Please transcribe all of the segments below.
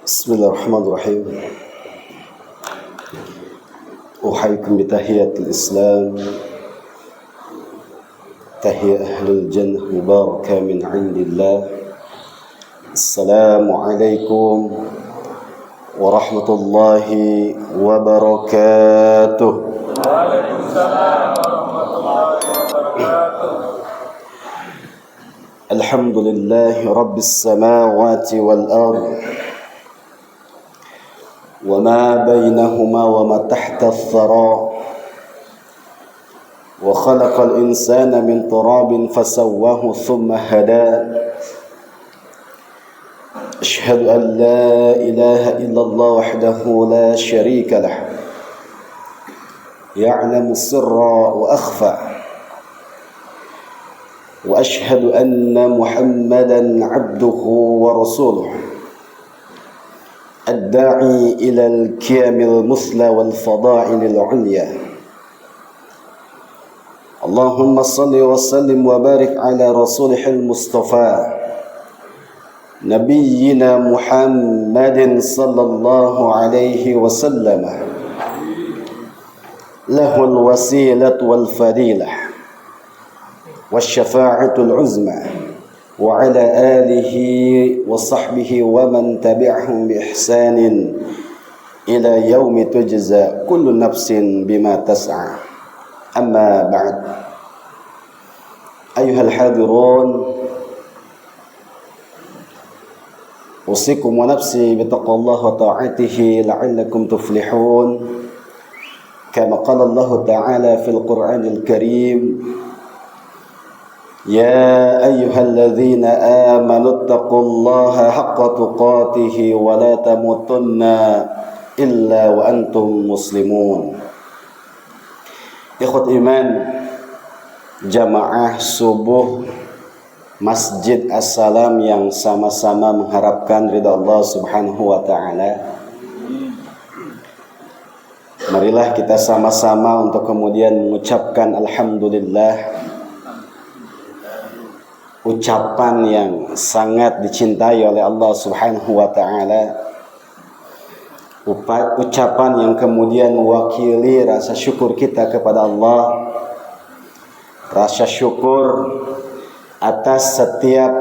Bismillahirrahmanirrahim. Uhayyikum bitahiyatil Islam. Tahiyat ahlul jannah mubarakah min indillah. Assalamualaikum warahmatullahi wabarakatuh. Waalaikumsalam warahmatullahi wabarakatuh. Alhamdulillahi rabbil samawati wal ardh وما بينهما وما تحت الثرى وخلق الإنسان من تراب فسواه ثم هدى أشهد أن لا إله إلا الله وحده لا شريك له يعلم السر وأخفى وأشهد أن محمدا عبده ورسوله الداعي إلى القيم المثلى والفضائل العليا اللهم صل وسلم وبارك على رسوله المصطفى نبينا محمد صلى الله عليه وسلم له الوسيلة والفضيلة والشفاعة العظمى وعلى آله وصحبه ومن تبعهم بإحسان إلى يوم تجزى كل نفس بما تسعى أما بعد أيها الحاضرون أوصيكم ونفسي بتقوى الله وطاعته لعلكم تفلحون كما قال الله تعالى في القرآن الكريم يا أيها الذين آمنوا اتقوا الله حق تقاته ولا تموتن إلا وأنتم مسلمون. Ikhwat iman, jamaah subuh Masjid As-Salam yang sama-sama mengharapkan ridha Allah Subhanahu wa taala. Marilah kita sama-sama untuk kemudian mengucapkan alhamdulillah, ucapan yang sangat dicintai oleh Allah Subhanahu wa taala, ucapan yang kemudian mewakili rasa syukur kita kepada Allah, rasa syukur atas setiap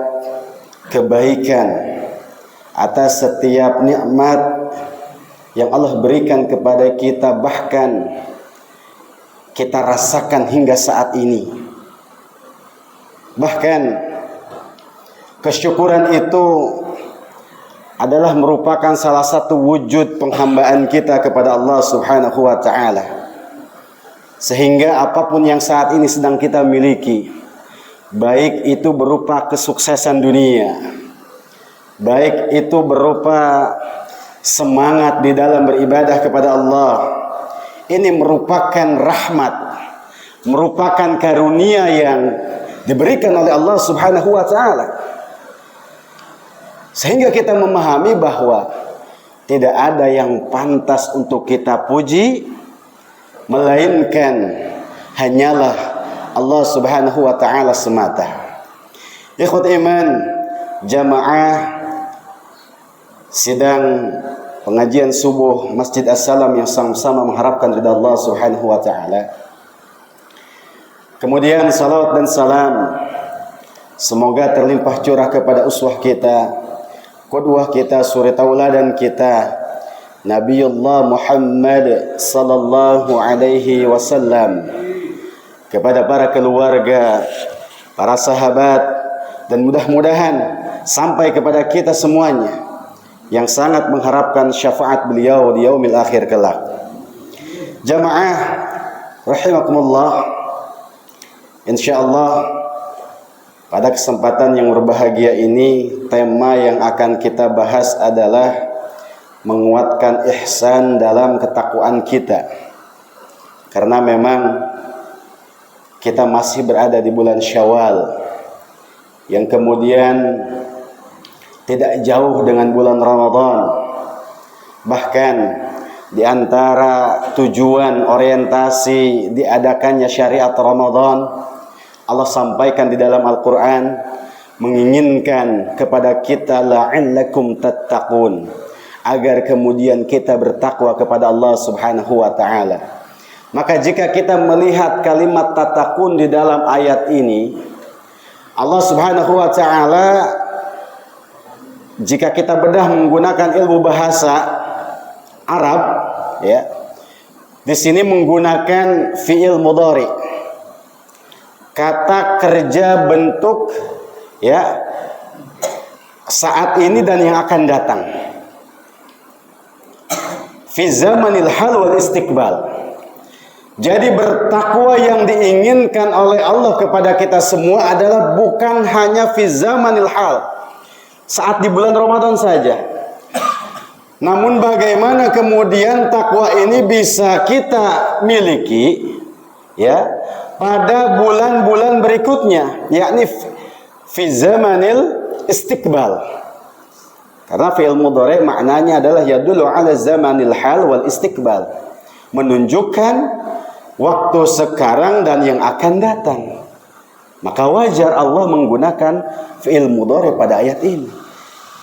kebaikan, atas setiap nikmat yang Allah berikan kepada kita, bahkan kita rasakan hingga saat ini. Bahkan kesyukuran itu adalah merupakan salah satu wujud penghambaan kita kepada Allah Subhanahu wa taala. Sehingga apapun yang saat ini sedang kita miliki, baik itu berupa kesuksesan dunia, baik itu berupa semangat di dalam beribadah kepada Allah, ini merupakan rahmat, merupakan karunia yang diberikan oleh Allah Subhanahu wa taala. Sehingga kita memahami bahwa tidak ada yang pantas untuk kita puji melainkan hanyalah Allah Subhanahu wa taala semata. Ikhwat iman, jamaah sidang pengajian subuh Masjid As-Salam yang sama-sama mengharapkan ridha Allah Subhanahu wa taala. Kemudian salawat dan salam semoga terlimpah curah kepada uswah kita, qudwah kita, suri tauladan kita, Nabiullah Muhammad sallallahu alaihi wasallam, kepada para keluarga, para sahabat, dan mudah-mudahan sampai kepada kita semuanya yang sangat mengharapkan syafaat beliau di yaumil akhir kelak. Jamaah rahimakumullah, insyaallah pada kesempatan yang berbahagia ini, tema yang akan kita bahas adalah menguatkan ihsan dalam ketakwaan kita. Karena memang kita masih berada di bulan Syawal, yang kemudian tidak jauh dengan bulan Ramadan. Bahkan di antara tujuan orientasi diadakannya syariat Ramadan, Allah sampaikan di dalam Al-Quran, menginginkan kepada kita la'allakum tattaqun, agar kemudian kita bertakwa kepada Allah Subhanahu wa taala. Maka jika kita melihat kalimat tatakun di dalam ayat ini, Allah Subhanahu wa taala, jika kita bedah menggunakan ilmu bahasa Arab, ya, di sini menggunakan fi'il mudhari, kata kerja bentuk, ya, saat ini dan yang akan datang. Fi zamanil hal wal istiqbal. Jadi bertakwa yang diinginkan oleh Allah kepada kita semua adalah bukan hanya fi zamanil hal, saat di bulan Ramadan saja. Namun bagaimana kemudian takwa ini bisa kita miliki, ya, pada bulan-bulan berikutnya, yakni fi zamanil istiqbal. Karena fi'il mudhari maknanya adalah yadullu ala zamanil hal wal istiqbal, menunjukkan waktu sekarang dan yang akan datang. Maka wajar Allah menggunakan fi'il mudhari pada ayat ini.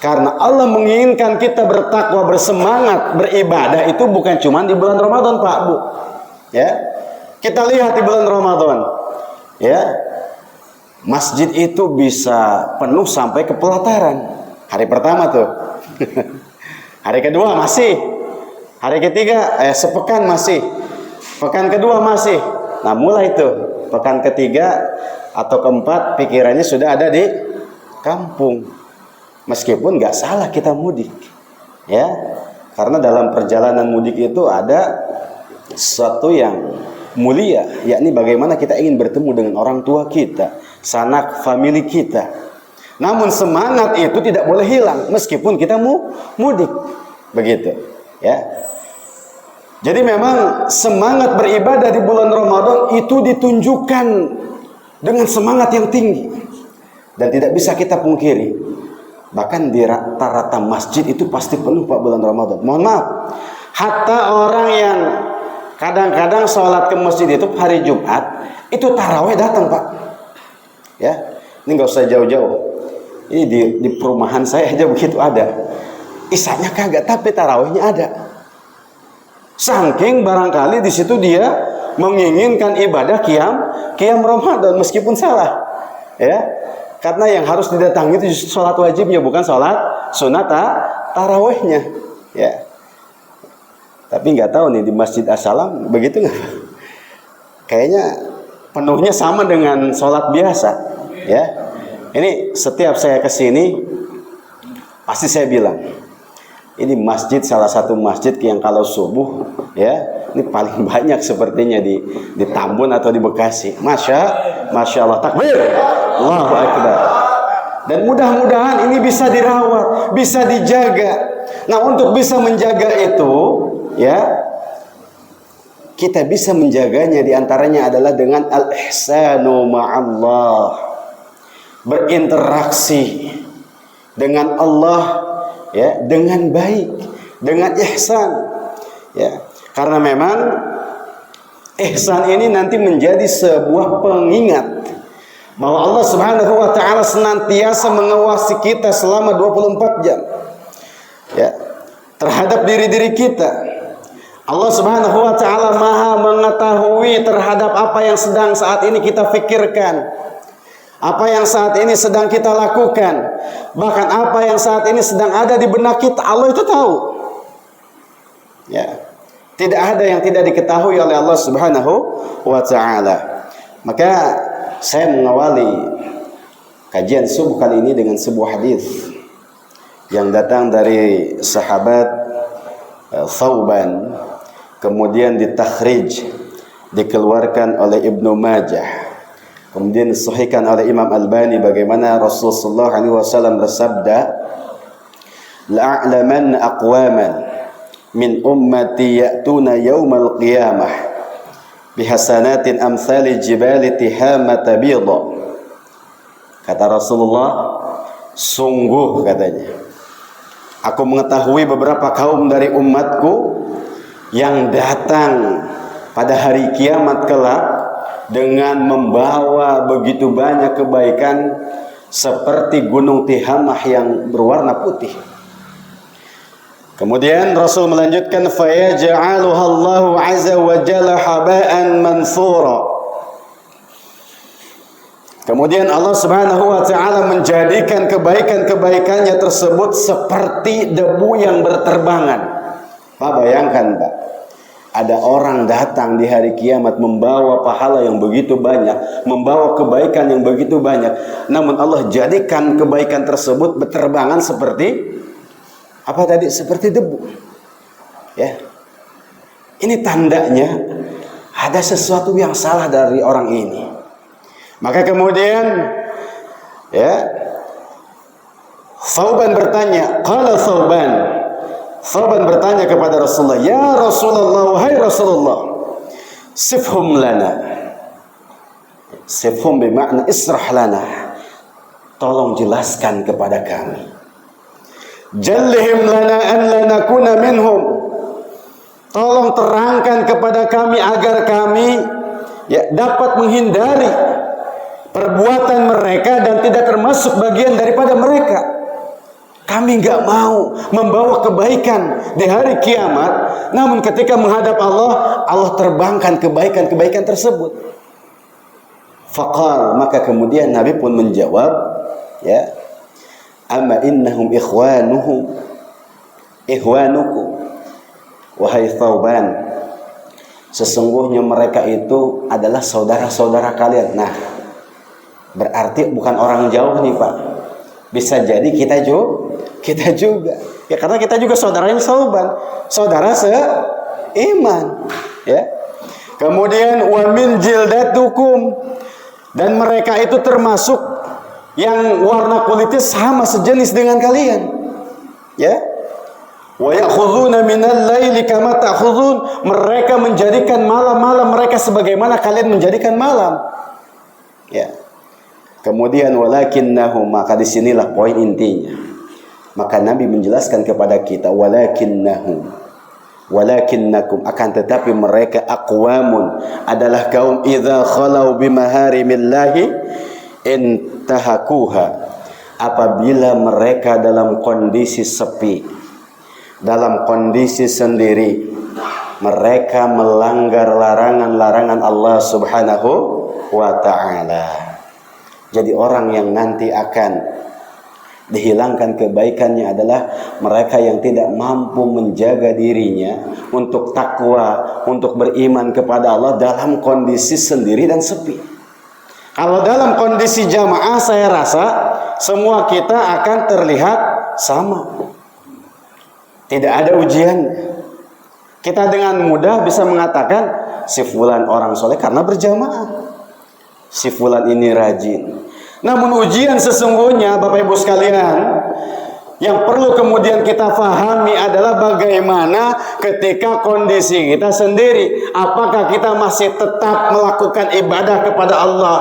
Karena Allah menginginkan kita bertakwa, bersemangat, beribadah itu bukan cuma di bulan Ramadan, Pak, Bu. Ya. Kita lihat di bulan Ramadan, ya. Masjid itu bisa penuh sampai ke pelataran. Hari pertama tuh. Hari kedua masih. Hari ketiga sepekan masih. Pekan kedua masih. Nah, mulai tuh pekan ketiga atau keempat pikirannya sudah ada di kampung. Meskipun nggak salah kita mudik, ya, karena dalam perjalanan mudik itu ada sesuatu yang mulia, yakni bagaimana kita ingin bertemu dengan orang tua kita, sanak famili kita. Namun semangat itu tidak boleh hilang meskipun kita mudik, begitu, ya. Jadi memang semangat beribadah di bulan Ramadan itu ditunjukkan dengan semangat yang tinggi dan tidak bisa kita pungkiri. Bahkan di rata-rata masjid itu pasti penuh, Pak, bulan Ramadan. Mohon maaf, hatta orang yang kadang-kadang sholat ke masjid itu hari Jumat, itu taraweh datang, Pak. Ya, ini nggak usah jauh-jauh. Ini di perumahan saya aja begitu ada. Isanya kagak, tapi tarawehnya ada. Saking barangkali di situ dia menginginkan ibadah qiyam Ramadan meskipun salah, ya. Karena yang harus didatangi itu sholat wajibnya, bukan sholat sunat tarawehnya, ya. Tapi nggak tahu nih di Masjid As-Salam begitu nggak? Kayaknya penuhnya sama dengan sholat biasa, ya. Ini setiap saya kesini pasti saya bilang, ini masjid salah satu masjid yang kalau subuh, ya, ini paling banyak sepertinya di Tambun atau di Bekasi. Masya Allah, takbir, Allahu Akbar. Dan mudah-mudahan ini bisa dirawat, bisa dijaga. Nah, untuk bisa menjaga itu, ya, kita bisa menjaganya diantaranya adalah dengan al-ihsanu ma'allah, berinteraksi dengan Allah, ya, dengan baik, dengan ihsan, ya. Karena memang ihsan ini nanti menjadi sebuah pengingat bahwa Allah Subhanahu wa taala senantiasa mengawasi kita selama 24 jam, ya, terhadap diri-diri kita. Allah Subhanahu wa taala Maha mengetahui terhadap apa yang sedang saat ini kita pikirkan, apa yang saat ini sedang kita lakukan, bahkan apa yang saat ini sedang ada di benak kita, Allah itu tahu. Ya. Tidak ada yang tidak diketahui oleh Allah Subhanahu wa taala. Maka saya mengawali kajian subuh kali ini dengan sebuah hadis yang datang dari sahabat Thauban, kemudian ditakhrij, dikeluarkan oleh Ibnu Majah, kemudian disahihkan oleh Imam Albani, bagaimana Rasulullah SAW bersabda, la'alaman aqwaman min ummati ya'tuna yawmal qiyamah bihasanatin amthali jibali tihamata bidha. Kata Rasulullah, sungguh, katanya, aku mengetahui beberapa kaum dari umatku yang datang pada hari kiamat kelak dengan membawa begitu banyak kebaikan seperti gunung Tihamah yang berwarna putih. Kemudian Rasul melanjutkan fayaj'aluha Allahu 'azza wa jalla haba'an mansura. Kemudian Allah Subhanahu wa taala menjadikan kebaikan-kebaikannya tersebut seperti debu yang berterbangan. Pak, bayangkan, Pak. Ada orang datang di hari kiamat membawa pahala yang begitu banyak, membawa kebaikan yang begitu banyak. Namun Allah jadikan kebaikan tersebut berterbangan seperti apa tadi? Seperti debu. Ya. Ini tandanya ada sesuatu yang salah dari orang ini. Maka kemudian ya Thauban bertanya, qala Thauban bertanya kepada Rasulullah, "Ya Rasulullah, wahai Rasulullah, sifhum lana." Sifhum bermakna israh lana. Tolong jelaskan kepada kami. Jallihim lana an la nakuna minhum. Tolong terangkan kepada kami agar kami ya dapat menghindari perbuatan mereka dan tidak termasuk bagian daripada mereka. Kami nggak mau membawa kebaikan di hari kiamat, namun ketika menghadap Allah, Allah terbangkan kebaikan-kebaikan tersebut. Faqal, maka kemudian Nabi pun menjawab, ya, amma innahum ikhwanukum, wahai Thauban, sesungguhnya mereka itu adalah saudara-saudara kalian. Nah, berarti bukan orang jauh nih, Pak. Bisa jadi kita juga. Ya, karena kita juga saudaranya Thauban, saudara seiman, ya. Kemudian wa min jildatukum, dan mereka itu termasuk yang warna kulitnya sama sejenis dengan kalian. Ya. Wa ya'khuduna minal laili kama ta'khudun, mereka menjadikan malam-malam mereka sebagaimana kalian menjadikan malam. Ya. Kemudian walakinnahum, maka disinilah poin intinya. Maka Nabi menjelaskan kepada kita walakinnakum, akan tetapi mereka aqwamun, adalah kaum idza khalau bimaharimillahi intahakuha, apabila mereka dalam kondisi sepi, dalam kondisi sendiri, mereka melanggar larangan-larangan Allah Subhanahu wa ta'ala. Jadi orang yang nanti akan dihilangkan kebaikannya adalah mereka yang tidak mampu menjaga dirinya untuk takwa, untuk beriman kepada Allah dalam kondisi sendiri dan sepi. Kalau dalam kondisi jamaah, saya rasa semua kita akan terlihat sama. Tidak ada ujian. Kita dengan mudah bisa mengatakan si fulan orang soleh karena berjamaah. Si fulan ini rajin. Namun ujian sesungguhnya, Bapak Ibu sekalian, yang perlu kemudian kita fahami adalah bagaimana ketika kondisi kita sendiri. Apakah kita masih tetap melakukan ibadah kepada Allah?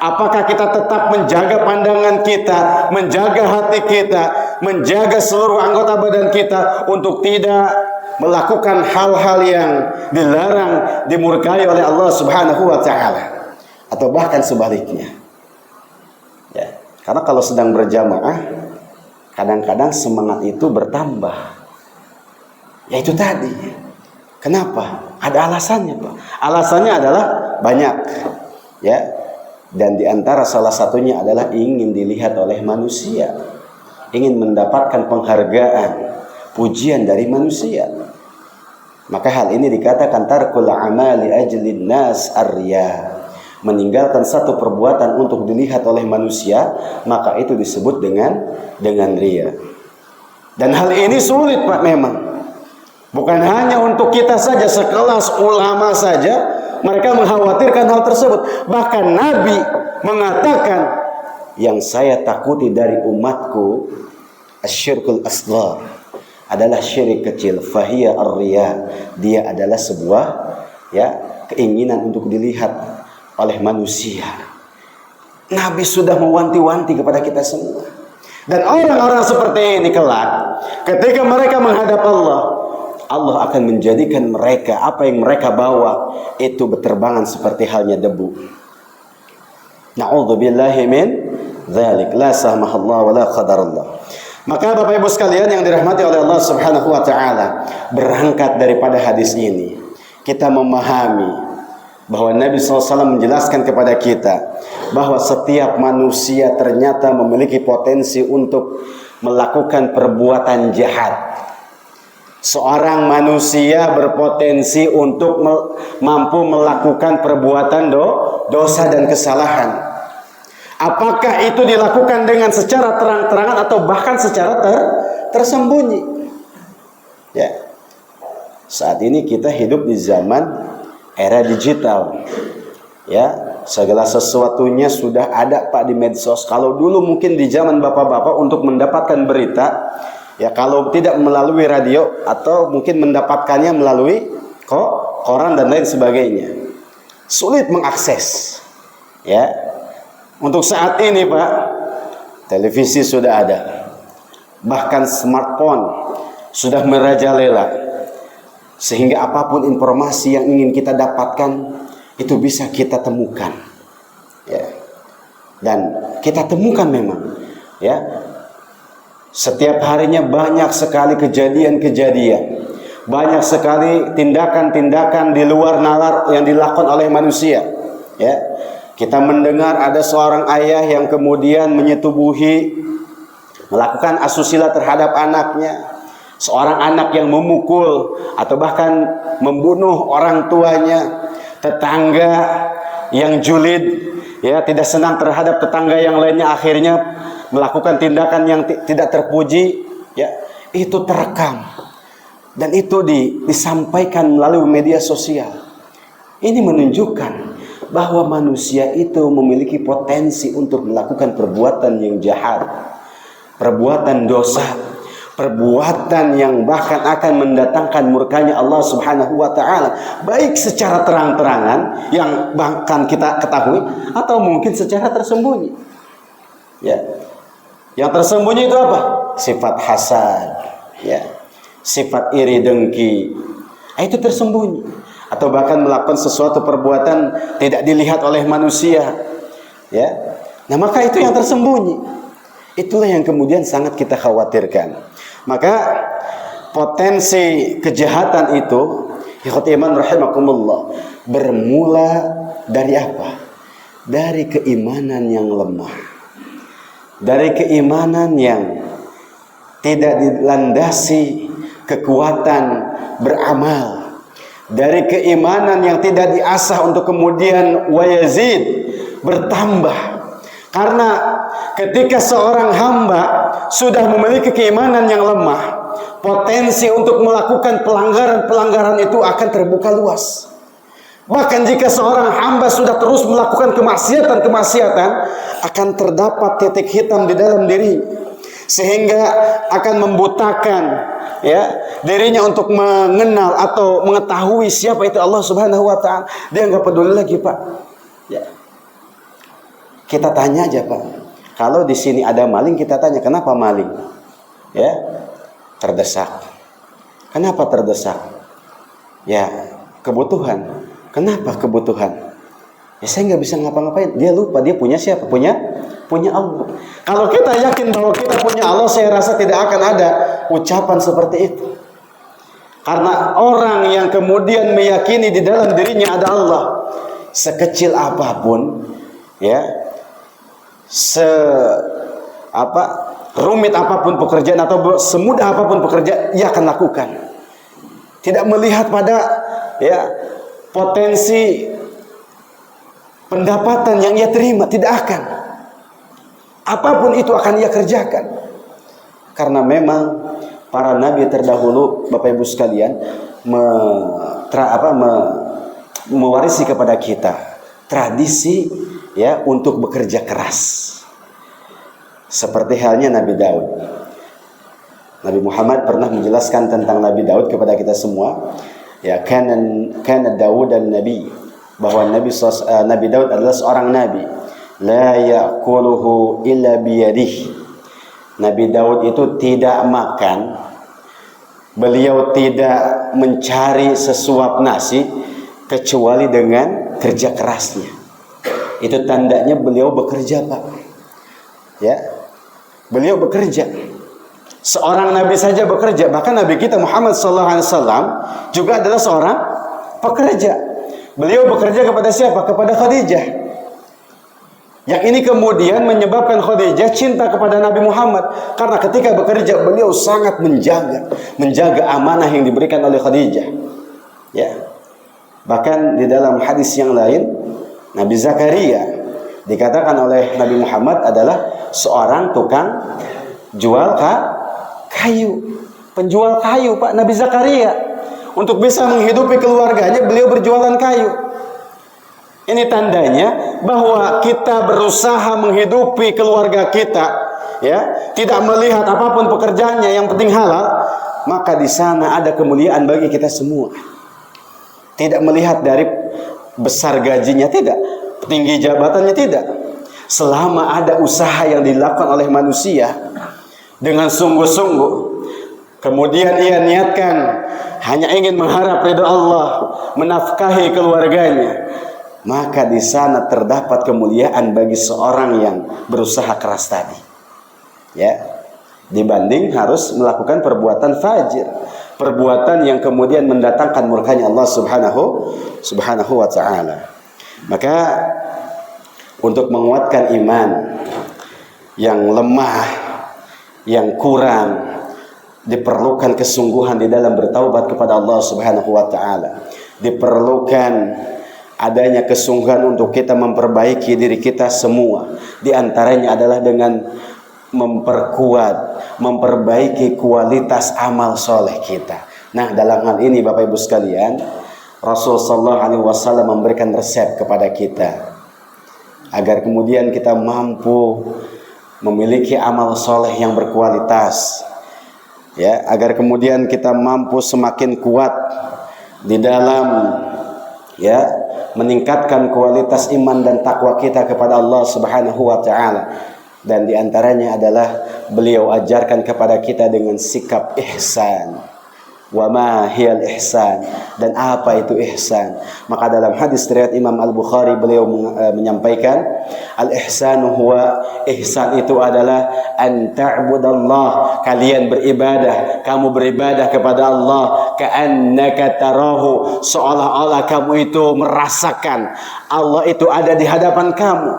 Apakah kita tetap menjaga pandangan kita, menjaga hati kita, menjaga seluruh anggota badan kita untuk tidak melakukan hal-hal yang dilarang, dimurkai oleh Allah Subhanahu wa ta'ala? Atau bahkan sebaliknya, ya, karena kalau sedang berjamaah kadang-kadang semangat itu bertambah. Ya itu tadi. Kenapa? Ada alasannya, Pak. Alasannya adalah banyak, ya. Dan diantara salah satunya adalah ingin dilihat oleh manusia, ingin mendapatkan penghargaan, pujian dari manusia. Maka hal ini dikatakan tarkul amali ajlin nas ar-riya. Meninggalkan satu perbuatan untuk dilihat oleh manusia, maka itu disebut dengan riya. Dan hal ini sulit, Pak, memang. Bukan hanya untuk kita saja, sekelas ulama saja mereka mengkhawatirkan hal tersebut. Bahkan Nabi mengatakan, yang saya takuti dari umatku asyirkul asghar, adalah syirik kecil, fahiya ar-riya. Dia adalah sebuah, ya, keinginan untuk dilihat oleh manusia. Nabi sudah mewanti-wanti kepada kita semua. Dan orang-orang seperti ini kelak, ketika mereka menghadap Allah, Allah akan menjadikan mereka, apa yang mereka bawa itu berterbangan seperti halnya debu. Na'udzubillahi min dzalik, la samahallah wa la qadarallah. Maka Bapak Ibu sekalian yang dirahmati oleh Allah Subhanahu wa taala, berangkat daripada hadis ini kita memahami bahwa Nabi SAW menjelaskan kepada kita bahwa setiap manusia ternyata memiliki potensi untuk melakukan perbuatan jahat. Seorang manusia berpotensi untuk mampu melakukan perbuatan dosa dan kesalahan. Apakah itu dilakukan dengan secara terang-terangan atau bahkan secara tersembunyi? Ya. Saat ini kita hidup di zaman era digital. Ya, segala sesuatunya sudah ada Pak di medsos. Kalau dulu mungkin di zaman bapak-bapak untuk mendapatkan berita, ya kalau tidak melalui radio atau mungkin mendapatkannya melalui koran dan lain sebagainya, sulit mengakses. Ya. Untuk saat ini Pak, televisi sudah ada, bahkan smartphone sudah merajalela, sehingga apapun informasi yang ingin kita dapatkan itu bisa kita temukan, ya. Dan kita temukan memang, ya. Setiap harinya banyak sekali kejadian-kejadian, banyak sekali tindakan-tindakan di luar nalar yang dilakukan oleh manusia, ya. Kita mendengar ada seorang ayah yang kemudian menyetubuhi, melakukan asusila terhadap anaknya. Seorang anak yang memukul atau bahkan membunuh orang tuanya. Tetangga yang julid, ya, tidak senang terhadap tetangga yang lainnya, akhirnya melakukan tindakan yang tidak terpuji, ya. Itu terekam. Dan itu disampaikan melalui media sosial. Ini menunjukkan bahwa manusia itu memiliki potensi untuk melakukan perbuatan yang jahat, perbuatan dosa, perbuatan yang bahkan akan mendatangkan murkanya Allah Subhanahu wa taala, baik secara terang-terangan yang bahkan kita ketahui atau mungkin secara tersembunyi. Ya. Yang tersembunyi itu apa? Sifat hasad, ya. Sifat iri dengki. Itu tersembunyi. Atau bahkan melakukan sesuatu perbuatan tidak dilihat oleh manusia, ya. Nah, maka itu yang tersembunyi. Itulah yang kemudian sangat kita khawatirkan. Maka potensi kejahatan itu, ikhwati iman rahimakumullah, bermula dari apa? Dari keimanan yang lemah, dari keimanan yang tidak dilandasi kekuatan beramal, dari keimanan yang tidak diasah untuk kemudian wayazid, bertambah. Karena ketika seorang hamba sudah memiliki keimanan yang lemah, potensi untuk melakukan pelanggaran-pelanggaran itu akan terbuka luas. Bahkan jika seorang hamba sudah terus melakukan kemaksiatan-kemaksiatan, akan terdapat titik hitam di dalam diri, sehingga akan membutakan, ya, dirinya untuk mengenal atau mengetahui siapa itu Allah Subhanahu wa taala. Dia nggak peduli lagi, Pak. Ya. Kita tanya aja, Pak. Kalau di sini ada maling, kita tanya, kenapa maling? Ya, terdesak. Kenapa terdesak? Ya, kebutuhan. Kenapa kebutuhan? Ya, saya nggak bisa ngapa-ngapain. Dia lupa, dia punya siapa? Punya Allah. Kalau kita yakin bahwa kita punya Allah, saya rasa tidak akan ada ucapan seperti itu. Karena orang yang kemudian meyakini di dalam dirinya ada Allah, sekecil apapun, ya, rumit apapun pekerjaan atau semudah apapun pekerjaan, ia akan lakukan. Tidak melihat pada, ya, potensi pendapatan yang ia terima, tidak akan. Apapun itu akan ia kerjakan. Karena memang para nabi terdahulu, Bapak Ibu sekalian, mewarisi kepada kita tradisi, ya, untuk bekerja keras. Seperti halnya Nabi Daud. Nabi Muhammad pernah menjelaskan tentang Nabi Daud kepada kita semua. Ya, kana Daud dan Nabi, bahwa Nabi Daud adalah seorang nabi. La ya'kuluhu illa biyadihi. Nabi Daud itu tidak makan, beliau tidak mencari sesuap nasi kecuali dengan kerja kerasnya. Itu tandanya beliau bekerja, Pak. Ya, beliau bekerja. Seorang nabi saja bekerja, bahkan nabi kita Muhammad SAW juga adalah seorang pekerja. Beliau bekerja kepada siapa? Kepada Khadijah. Yang ini kemudian menyebabkan Khadijah cinta kepada Nabi Muhammad, karena ketika bekerja beliau sangat menjaga amanah yang diberikan oleh Khadijah. Ya. Bahkan di dalam hadis yang lain, Nabi Zakaria dikatakan oleh Nabi Muhammad adalah seorang tukang jual kayu, penjual kayu, Pak. Nabi Zakaria untuk bisa menghidupi keluarganya beliau berjualan kayu. Ini tandanya bahwa kita berusaha menghidupi keluarga kita, ya, tidak melihat apapun pekerjaannya, yang penting halal, maka di sana ada kemuliaan bagi kita semua. Tidak melihat dari besar gajinya, tidak, tinggi jabatannya, tidak. Selama ada usaha yang dilakukan oleh manusia dengan sungguh-sungguh, kemudian ia niatkan hanya ingin mengharap ridha Allah, menafkahi keluarganya, maka di sana terdapat kemuliaan bagi seorang yang berusaha keras tadi, ya, dibanding harus melakukan perbuatan fajir, perbuatan yang kemudian mendatangkan murkanya Allah Subhanahu wa Ta'ala. Maka untuk menguatkan iman yang lemah, yang kurang, diperlukan kesungguhan di dalam bertaubat kepada Allah Subhanahu wa Ta'ala. Diperlukan adanya kesungguhan untuk kita memperbaiki diri kita semua. Di antaranya adalah dengan memperbaiki kualitas amal soleh kita. Nah, dalam hal ini Bapak Ibu sekalian, Rasulullah SAW memberikan resep kepada kita agar kemudian kita mampu memiliki amal soleh yang berkualitas, ya, agar kemudian kita mampu semakin kuat di dalam, ya, meningkatkan kualitas iman dan takwa kita kepada Allah Subhanahu wa Ta'ala. Dan diantaranya adalah beliau ajarkan kepada kita dengan sikap ihsan. Wa ma hiyal ihsan, dan apa itu ihsan? Maka dalam hadis riwayat Imam Al-Bukhari beliau menyampaikan, al-ihsanu huwa, ihsan itu adalah an ta'budallah, kalian beribadah, kamu beribadah kepada Allah, ka'annaka tarahu, seolah-olah kamu itu merasakan Allah itu ada di hadapan kamu.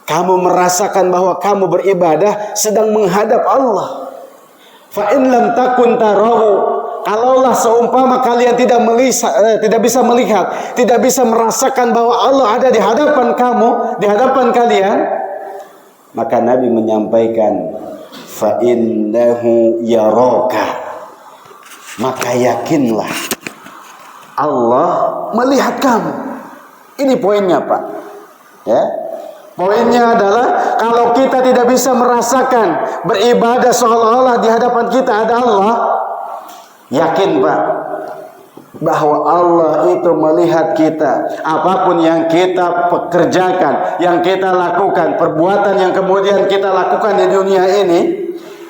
Kamu merasakan bahwa kamu beribadah sedang menghadap Allah. Fa in lam takun tarahu, kalaulah seumpama kalian tidak bisa melihat, tidak bisa merasakan bahwa Allah ada di hadapan kamu, di hadapan kalian, maka Nabi menyampaikan, fa innahu yaraka, maka yakinlah Allah melihat kamu. Ini poinnya, Pak. Ya. Poinnya adalah kalau kita tidak bisa merasakan beribadah seolah-olah di hadapan kita ada Allah, yakin, Pak, bahwa Allah itu melihat kita. Apapun yang kita pekerjakan, yang kita lakukan, perbuatan yang kemudian kita lakukan di dunia ini,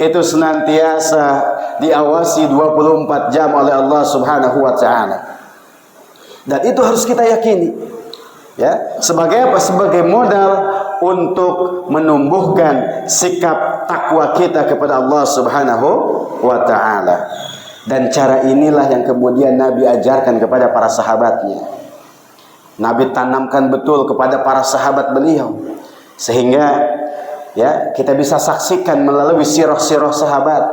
itu senantiasa diawasi 24 jam oleh Allah Subhanahu wa Ta'ala. Dan itu harus kita yakini. Ya, sebagai apa? Sebagai modal untuk menumbuhkan sikap takwa kita kepada Allah Subhanahu wa Ta'ala. Dan cara inilah yang kemudian Nabi ajarkan kepada para sahabatnya. Nabi tanamkan betul kepada para sahabat beliau, sehingga, ya, kita bisa saksikan melalui sirah-sirah sahabat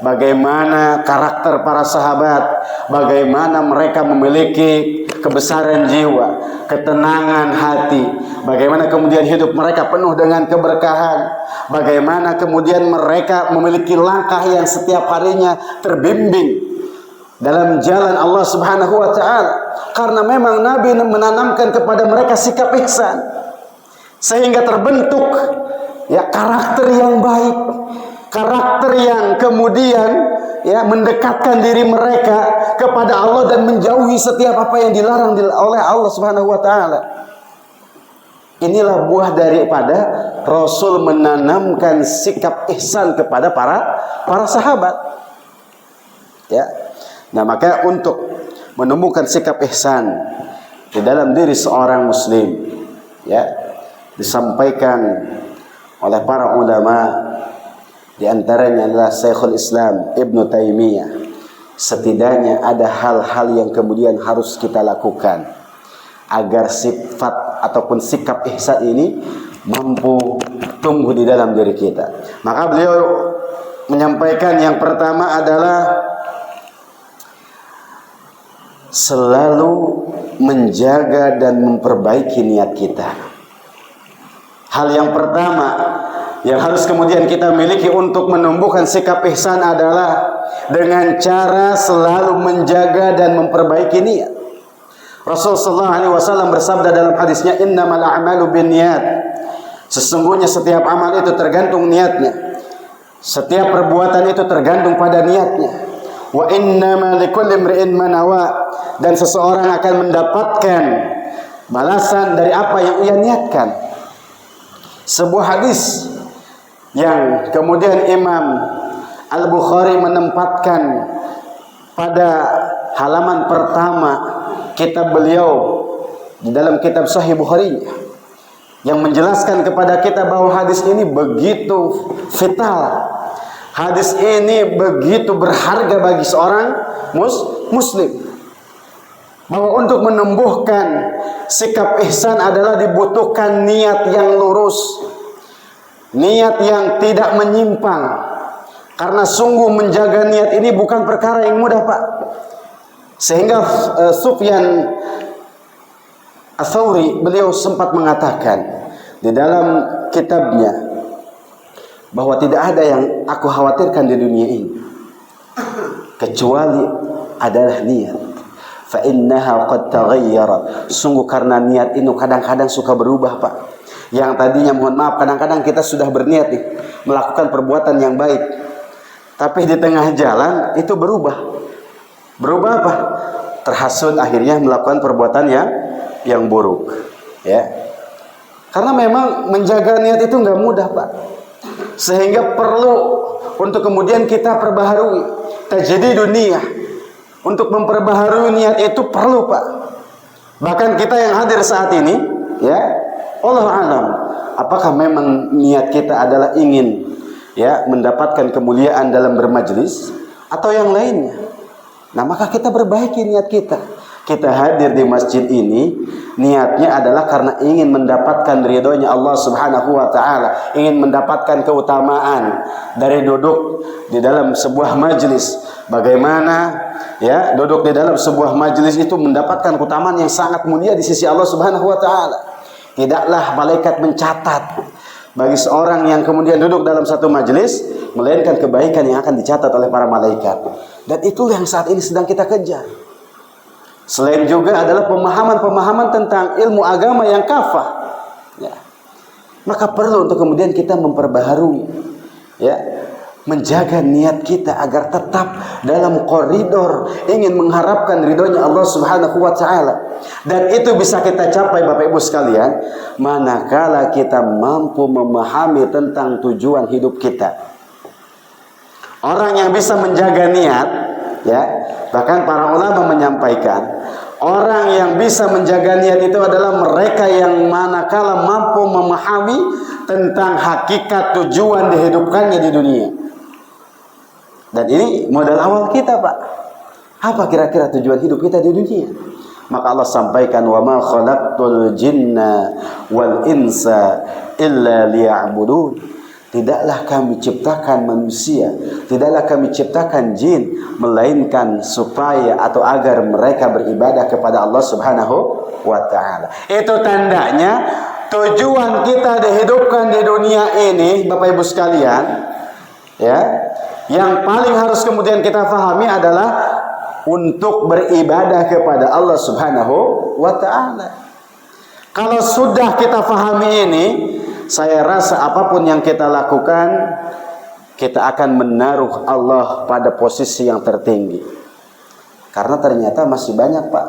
bagaimana karakter para sahabat, bagaimana mereka memiliki kebesaran jiwa, ketenangan hati, bagaimana kemudian hidup mereka penuh dengan keberkahan, bagaimana kemudian mereka memiliki langkah yang setiap harinya terbimbing dalam jalan Allah Subhanahu wa Ta'ala, karena memang Nabi menanamkan kepada mereka sikap ihsan, sehingga terbentuk, ya, karakter yang baik, karakter yang kemudian, ya, mendekatkan diri mereka kepada Allah dan menjauhi setiap apa yang dilarang oleh Allah Subhanahu wa Ta'ala. Inilah buah daripada Rasul menanamkan sikap ihsan kepada para sahabat. Ya. Nah, maka untuk menemukan sikap ihsan di dalam diri seorang muslim, ya, disampaikan oleh para ulama Di antaranya adalah Syekhul Islam Ibnu Taimiyah. Setidaknya ada hal-hal yang kemudian harus kita lakukan agar sifat ataupun sikap ihsan ini mampu tumbuh di dalam diri kita. Maka beliau menyampaikan yang pertama adalah selalu menjaga dan memperbaiki niat kita. Hal yang pertama yang harus kemudian kita miliki untuk menumbuhkan sikap ihsan adalah dengan cara selalu menjaga dan memperbaiki niat. Rasulullah SAW bersabda dalam hadisnya, innamal a'malu binniyat. Sesungguhnya setiap amal itu tergantung niatnya. Setiap perbuatan itu tergantung pada niatnya. Wa innama likulli imri'in ma nawa. Dan seseorang akan mendapatkan balasan dari apa yang ia niatkan. Sebuah hadis yang kemudian Imam Al-Bukhari menempatkan pada halaman pertama kitab beliau di dalam kitab Sahih Bukhari, yang menjelaskan kepada kita bahwa hadis ini begitu vital. Hadis ini begitu berharga bagi seorang muslim. Bahwa untuk menumbuhkan sikap ihsan adalah dibutuhkan niat yang lurus. Niat yang tidak menyimpang. Karena sungguh menjaga niat ini bukan perkara yang mudah, Pak. Sehingga Sufyan Ats-Tsauri beliau sempat mengatakan di dalam kitabnya bahwa tidak ada yang aku khawatirkan di dunia ini kecuali adalah niat. Fa innaha qad taghayyarat. Sungguh karena niat ini kadang-kadang suka berubah, Pak. Yang tadinya, mohon maaf, kadang-kadang kita sudah berniat nih melakukan perbuatan yang baik, tapi di tengah jalan itu berubah. Berubah apa? Terhasut akhirnya melakukan perbuatan yang buruk. Ya. Karena memang menjaga niat itu nggak mudah, Pak. Sehingga perlu untuk kemudian kita perbaharui. Tajdidun niyah. Untuk memperbaharui niat itu perlu, Pak. Bahkan kita yang hadir saat ini, ya, Allah alam, apakah memang niat kita adalah ingin mendapatkan kemuliaan dalam bermajlis atau yang lainnya? Nah, maka kita perbaiki niat kita. Kita hadir di masjid ini niatnya adalah karena ingin mendapatkan ridhonya Allah Subhanahu wa taala, ingin mendapatkan keutamaan dari duduk di dalam sebuah majlis. Bagaimana duduk di dalam sebuah majlis itu mendapatkan keutamaan yang sangat mulia di sisi Allah Subhanahu wa taala. Tidaklah malaikat mencatat bagi seorang yang kemudian duduk dalam satu majelis, melainkan kebaikan yang akan dicatat oleh para malaikat. Dan itulah yang saat ini sedang kita kejar. Selain juga adalah pemahaman-pemahaman tentang ilmu agama yang kafah. Ya. Maka perlu untuk kemudian kita memperbaharui, menjaga niat kita agar tetap dalam koridor ingin mengharapkan ridhonya Allah Subhanahu wa taala. Dan itu bisa kita capai, Bapak Ibu sekalian, manakala kita mampu memahami tentang tujuan hidup kita. Orang yang bisa menjaga niat, bahkan para ulama menyampaikan, orang yang bisa menjaga niat itu adalah mereka yang manakala mampu memahami tentang hakikat tujuan dihidupkannya di dunia. Dan ini modal awal kita, Pak. Apa kira-kira tujuan hidup kita di dunia? Maka Allah sampaikan, wa ma khalaqtul jinna wal insa illa liya'budun. Tidaklah kami ciptakan manusia, tidaklah kami ciptakan jin, melainkan supaya atau agar mereka beribadah kepada Allah Subhanahu wa taala. Itu tandanya tujuan kita dihidupkan di dunia ini, Bapak Ibu sekalian, yang paling harus kemudian kita fahami adalah untuk beribadah kepada Allah Subhanahu wa taala. Kalau sudah kita fahami ini, saya rasa apapun yang kita lakukan, kita akan menaruh Allah pada posisi yang tertinggi. Karena ternyata masih banyak, Pak,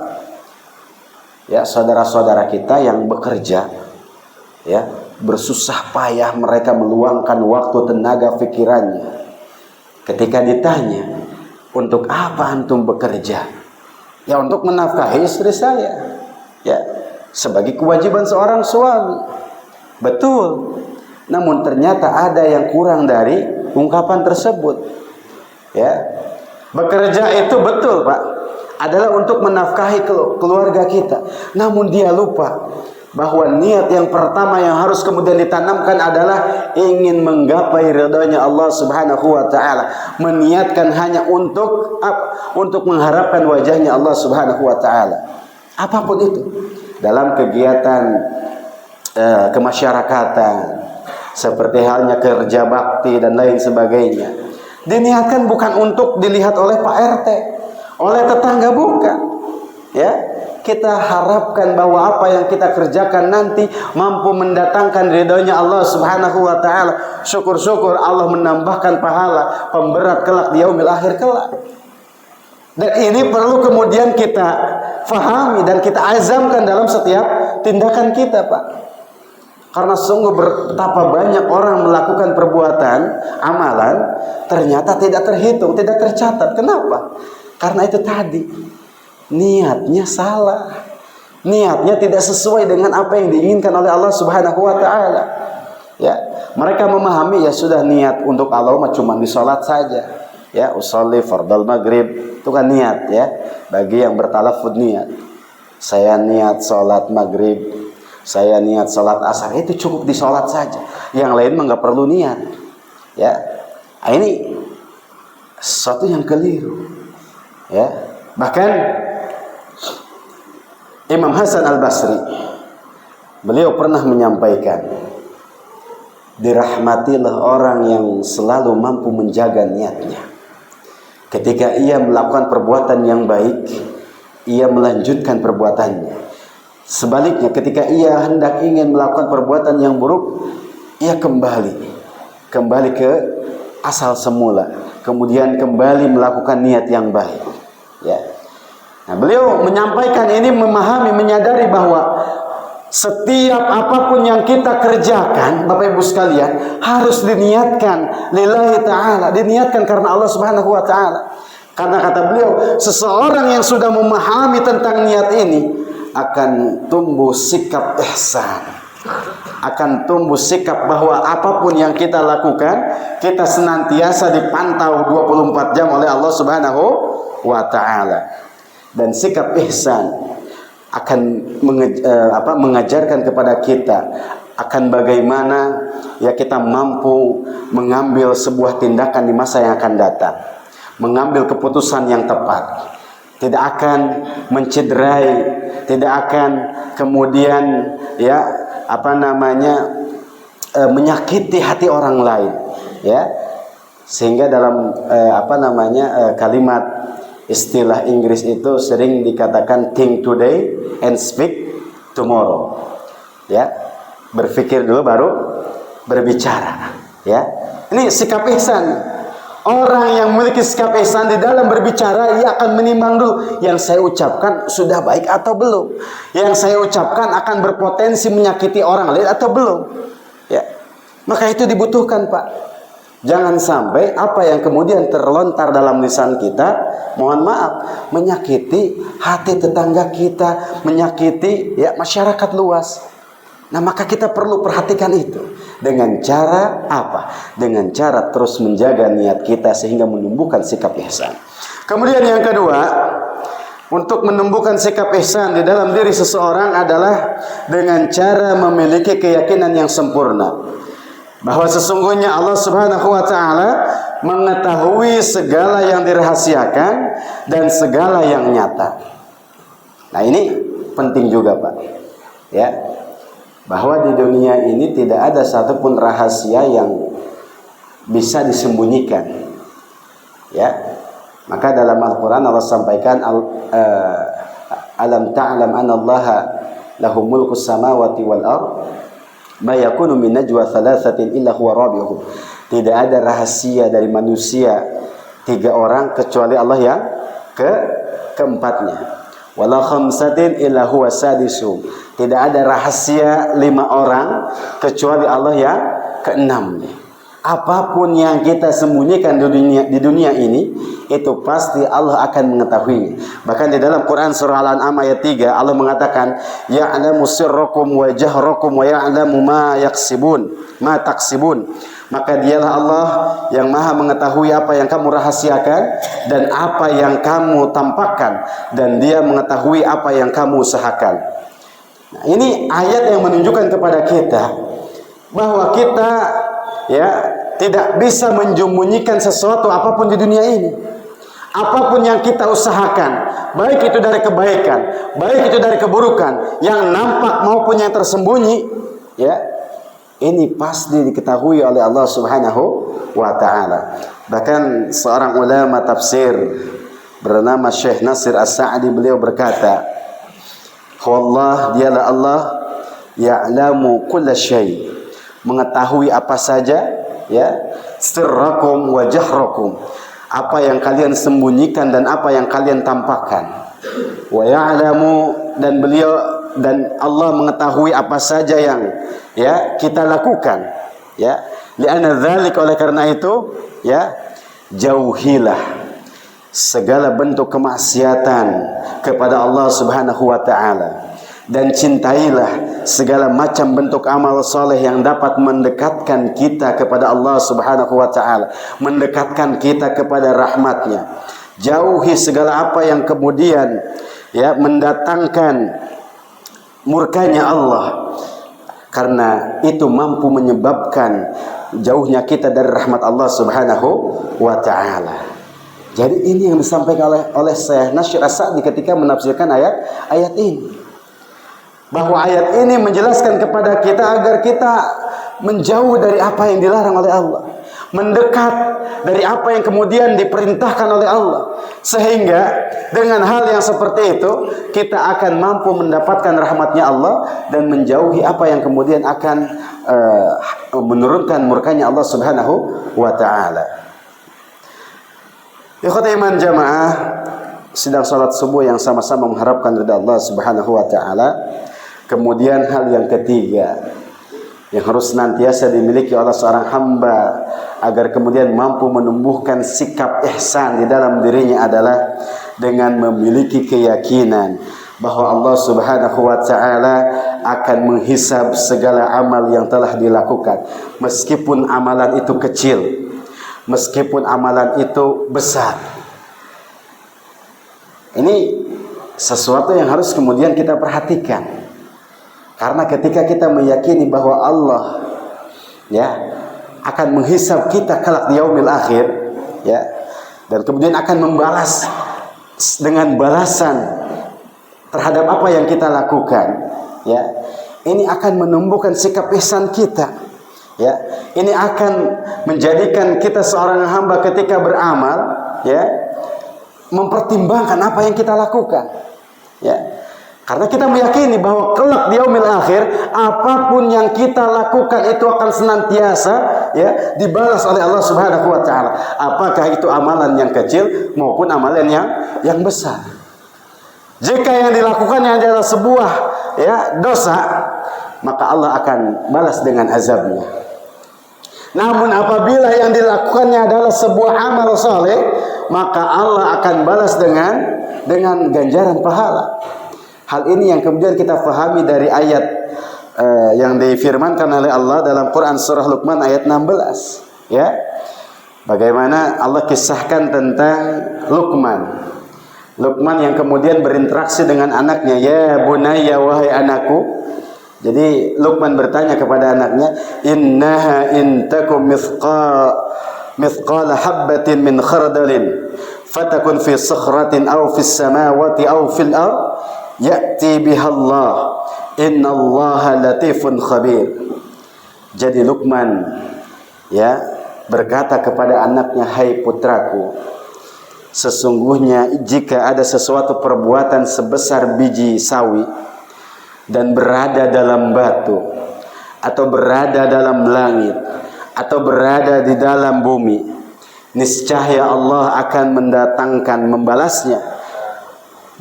saudara-saudara kita yang bekerja, bersusah payah mereka meluangkan waktu, tenaga, pikirannya. Ketika ditanya, untuk apa antum bekerja? Ya, untuk menafkahi istri saya. Sebagai kewajiban seorang suami. Betul. namun ternyata ada yang kurang dari ungkapan tersebut. Ya, bekerja itu betul Pak, adalah untuk menafkahi keluarga kita. Namun dia lupa bahwa niat yang pertama yang harus kemudian ditanamkan adalah ingin menggapai ridhonya Allah Subhanahu wa taala. Meniatkan hanya untuk apa? Untuk mengharapkan wajahnya Allah Subhanahu wa taala. Apapun itu, dalam kegiatan kemasyarakatan seperti halnya kerja bakti dan lain sebagainya, diniatkan bukan untuk dilihat oleh Pak RT, oleh tetangga, bukan. Ya, kita harapkan bahwa apa yang kita kerjakan nanti mampu mendatangkan ridhonya Allah Subhanahu wa taala. Syukur-syukur Allah menambahkan pahala pemberat kelak di yaumil akhir kelak. Dan ini perlu kemudian kita fahami dan kita azamkan dalam setiap tindakan kita, Pak. Karena sungguh betapa banyak orang melakukan perbuatan, amalan, ternyata tidak terhitung, tidak tercatat. Kenapa? Karena itu tadi, niatnya salah. Niatnya tidak sesuai dengan apa yang diinginkan oleh Allah Subhanahu wa taala. Ya, mereka memahami ya sudah niat untuk Allah cuma di salat saja. Ya, usolli fardal maghrib, itu kan niat ya. Bagi yang bertalafud niat, saya niat salat maghrib, saya niat salat asar, itu cukup di salat saja. Yang lain mah nggak perlu niat. Ya, nah, ini sesuatu yang keliru. Ya, bahkan Imam Hasan Al-Basri, beliau pernah menyampaikan, dirahmatilah orang yang selalu mampu menjaga niatnya. Ketika ia melakukan perbuatan yang baik, ia melanjutkan perbuatannya. Sebaliknya, ketika ia hendak ingin melakukan perbuatan yang buruk, ia kembali ke asal semula, kemudian kembali melakukan niat yang baik. Ya. Nah, beliau menyampaikan ini, memahami, menyadari bahwa setiap apapun yang kita kerjakan, Bapak Ibu sekalian, harus diniatkan lillahi ta'ala, diniatkan karena Allah Subhanahu wa ta'ala. Karena kata beliau, seseorang yang sudah memahami tentang niat ini akan tumbuh sikap ihsan, akan tumbuh sikap bahwa apapun yang kita lakukan, kita senantiasa dipantau 24 jam oleh Allah Subhanahu wa ta'ala. Dan sikap ihsan akan mengajarkan kepada kita akan bagaimana ya kita mampu mengambil sebuah tindakan di masa yang akan datang, mengambil keputusan yang tepat, tidak akan mencederai, tidak akan kemudian ya menyakiti hati orang lain, ya. Sehingga dalam kalimat istilah Inggris itu sering dikatakan think today and speak tomorrow. Ya, berpikir dulu baru berbicara. Ya, ini sikap ihsan. Orang yang memiliki sikap ihsan di dalam berbicara, ia akan menimbang dulu, yang saya ucapkan sudah baik atau belum, yang saya ucapkan akan berpotensi menyakiti orang lain atau belum. Ya, maka itu dibutuhkan, Pak. Jangan sampai apa yang kemudian terlontar dalam lisan kita, mohon maaf, menyakiti hati tetangga kita, menyakiti ya masyarakat luas. Nah, maka kita perlu perhatikan itu. Dengan cara apa? Dengan cara terus menjaga niat kita sehingga menumbuhkan sikap ihsan. Kemudian yang kedua, untuk menumbuhkan sikap ihsan di dalam diri seseorang adalah dengan cara memiliki keyakinan yang sempurna bahwa sesungguhnya Allah Subhanahu wa ta'ala mengetahui segala yang dirahasiakan dan segala yang nyata. Nah, ini penting juga, Pak. Ya, bahwa di dunia ini tidak ada satupun rahasia yang bisa disembunyikan. Ya, maka dalam Al-Quran Allah sampaikan, alam ta'lam anallaha lahu mulkus samawati wal ardh ma yakunu min najwa thalathatin illa huwa rabi'uhum. Tidak ada rahasia dari manusia 3 orang kecuali Allah yang keempatnya. Wala khamsatin illa huwa sadisuhum. Tidak ada rahasia 5 orang kecuali Allah yang keenamnya. Apapun yang kita sembunyikan di dunia ini, itu pasti Allah akan mengetahui. Bahkan di dalam Quran surah Al-An'am ayat 3, Allah mengatakan, ya'lamu sirrakum wa jahrakum wa ya'lamu ma taksibun. Maka dialah Allah yang maha mengetahui apa yang kamu rahasiakan dan apa yang kamu tampakkan, dan dia mengetahui apa yang kamu usahakan. Nah, ini ayat yang menunjukkan kepada kita bahwa kita tidak bisa menyembunyikan sesuatu apapun di dunia ini. Apapun yang kita usahakan, baik itu dari kebaikan, baik itu dari keburukan, yang nampak maupun yang tersembunyi, ini pasti diketahui oleh Allah Subhanahu wa taala. Bahkan seorang ulama tafsir bernama Syekh Nasir As-Sa'di, beliau berkata, "Wallah, dialah Allah ya'lamu kulla syai'." Mengetahui apa saja, sirrakum wa jahrakum, apa yang kalian sembunyikan dan apa yang kalian tampakkan. Wa ya'lamu, dan Allah mengetahui apa saja yang kita lakukan. Li'anna dzalik, oleh karena itu, jauhilah segala bentuk kemaksiatan kepada Allah Subhanahu wa taala, dan cintailah segala macam bentuk amal soleh yang dapat mendekatkan kita kepada Allah Subhanahu wa taala, mendekatkan kita kepada rahmatnya. Jauhi segala apa yang kemudian mendatangkan murkanya Allah, karena itu mampu menyebabkan jauhnya kita dari rahmat Allah Subhanahu wa taala. Jadi ini yang disampaikan oleh Syekh Nasir As-Sa'di ketika menafsirkan ayat ini. Bahwa ayat ini menjelaskan kepada kita agar kita menjauh dari apa yang dilarang oleh Allah, mendekat dari apa yang kemudian diperintahkan oleh Allah, sehingga dengan hal yang seperti itu kita akan mampu mendapatkan rahmatnya Allah dan menjauhi apa yang kemudian akan menurunkan murkanya Allah Subhanahu wa taala. Ikhwatul iman jamaah, sedang salat subuh yang sama-sama mengharapkan ridha Allah Subhanahu wa taala. Kemudian hal yang ketiga yang harus senantiasa dimiliki oleh seorang hamba agar kemudian mampu menumbuhkan sikap ihsan di dalam dirinya adalah dengan memiliki keyakinan bahwa Allah Subhanahu wa taala akan menghisab segala amal yang telah dilakukan, meskipun amalan itu kecil, meskipun amalan itu besar. Ini sesuatu yang harus kemudian kita perhatikan. Karena ketika kita meyakini bahwa Allah akan menghisab kita kelak di yaumil akhir, dan kemudian akan membalas dengan balasan terhadap apa yang kita lakukan, ini akan menumbuhkan sikap ihsan kita. Ini akan menjadikan kita seorang hamba ketika beramal, mempertimbangkan apa yang kita lakukan. Karena kita meyakini bahwa kelak di yaumil akhir, apapun yang kita lakukan itu akan senantiasa dibalas oleh Allah Subhanahu wa taala. Apakah itu amalan yang kecil maupun amalan yang besar. Jika yang dilakukannya adalah sebuah dosa, maka Allah akan balas dengan azabnya. Namun apabila yang dilakukannya adalah sebuah amal saleh, maka Allah akan balas dengan ganjaran pahala. Hal ini yang kemudian kita fahami dari ayat yang difirmankan oleh Allah dalam Quran surah Luqman ayat 16. Bagaimana Allah kisahkan tentang Luqman yang kemudian berinteraksi dengan anaknya. Ya bunayya, wahai anakku. Jadi Luqman bertanya kepada anaknya, innaha intakum mithqala habbatin min khardalin fatakun fi sakhratin aw fis samawati aw fil ard ya'ti bihallah innallaha latifun khabir. Jadi Luqman berkata kepada anaknya, hai putraku, sesungguhnya jika ada sesuatu perbuatan sebesar biji sawi dan berada dalam batu atau berada dalam langit atau berada di dalam bumi, niscaya Allah akan mendatangkan membalasnya